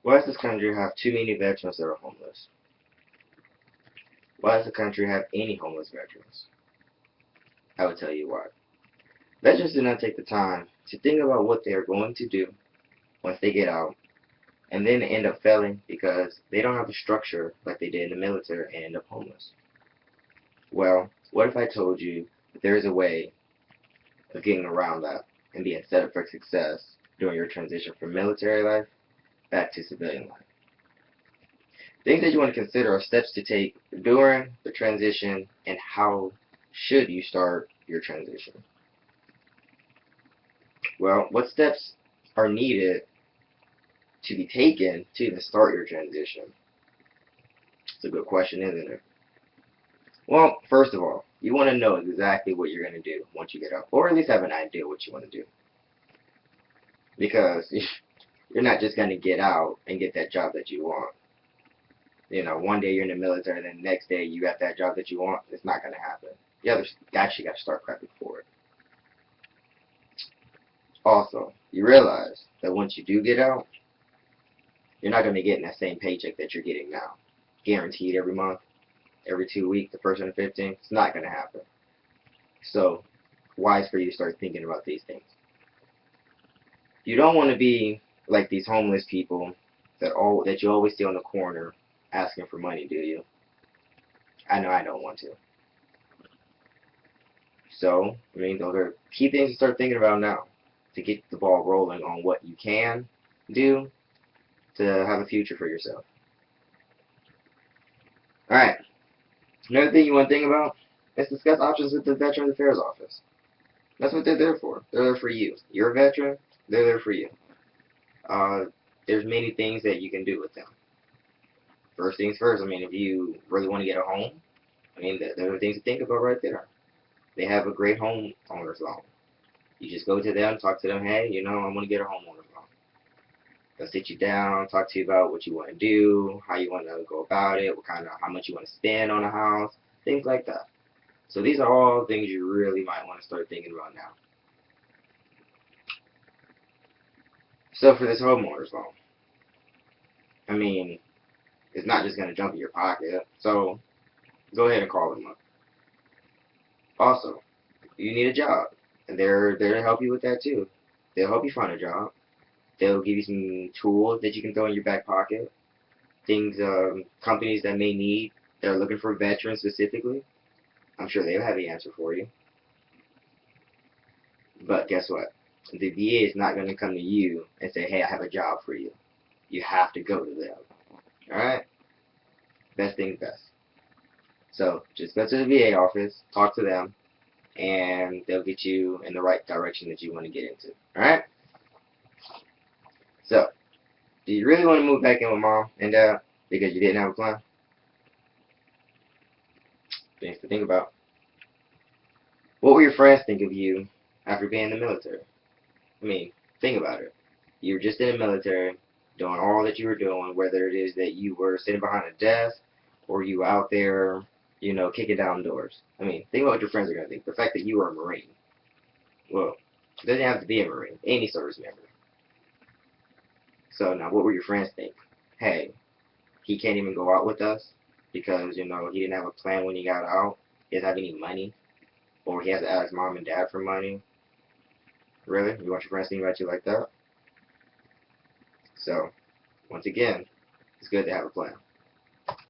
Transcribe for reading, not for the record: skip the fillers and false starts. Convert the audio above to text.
Why does this country have too many veterans that are homeless? Why does the country have any homeless veterans? I will tell you why. Veterans do not take the time to think about what they are going to do once they get out, and then end up failing because they don't have a structure like they did in the military and end up homeless. Well, what if I told you that there is a way of getting around that and being set up for success during your transition from military life back to civilian life? Things that you want to consider are steps to take during the transition and how should you start your transition. Well, what steps are needed to be taken to even start your transition? It's a good question, isn't it? Well, first of all, you want to know exactly what you're going to do once you get out, or at least have an idea what you want to do. Because you're not just going to get out and get that job that you want. You know, one day you're in the military, and then the next day you got that job that you want. It's not going to happen. You actually got to start prepping for it. Also, you realize that once you do get out, you're not going to be getting that same paycheck that you're getting now. Guaranteed every month, every 2 weeks, the first and the 15th. It's not going to happen. So, wise for you to start thinking about these things. You don't want to be like these homeless people that you always see on the corner asking for money, do you? I know I don't want to. So, I mean, those are key things to start thinking about now to get the ball rolling on what you can do to have a future for yourself. Alright, another thing you want to think about is discuss options with the Veterans Affairs Office. That's what they're there for. They're there for you. You're a veteran, they're there for you. There's many things that you can do with them. First things first, I mean, if you really want to get a home, I mean, there are things to think about right there. They have a great home owner's loan. You just go to them, talk to them, hey, I want to get a homeowner's loan. They'll sit you down, talk to you about what you want to do, how you want to go about it, how much you want to spend on a house, things like that. So these are all things you really might want to start thinking about now. So for this homeowner's loan, I mean, it's not just going to jump in your pocket, so go ahead and call them up. Also, you need a job, and they're there to help you with that too. They'll help you find a job. They'll give you some tools that you can throw in your back pocket. Things, companies that may need, that are looking for veterans specifically. I'm sure they'll have the answer for you. But guess what? The VA is not going to come to you and say, hey, I have a job for you. You have to go to them. Alright? Best thing best. So, just go to the VA office, talk to them, and they'll get you in the right direction that you want to get into. Alright? So, do you really want to move back in with mom and dad because you didn't have a plan? Things to think about. What will your friends think of you after being in the military? I mean, think about it. You were just in the military, doing all that you were doing, whether it is that you were sitting behind a desk or you were out there, kicking down doors. I mean, think about what your friends are going to think. The fact that you were a Marine. Well, it doesn't have to be a Marine. Any service member. So now, what will your friends think? Hey, he can't even go out with us because, he didn't have a plan when he got out. He doesn't have any money. Or he has to ask mom and dad for money. Really? You want your friends to think about you like that? So, once again, it's good to have a plan.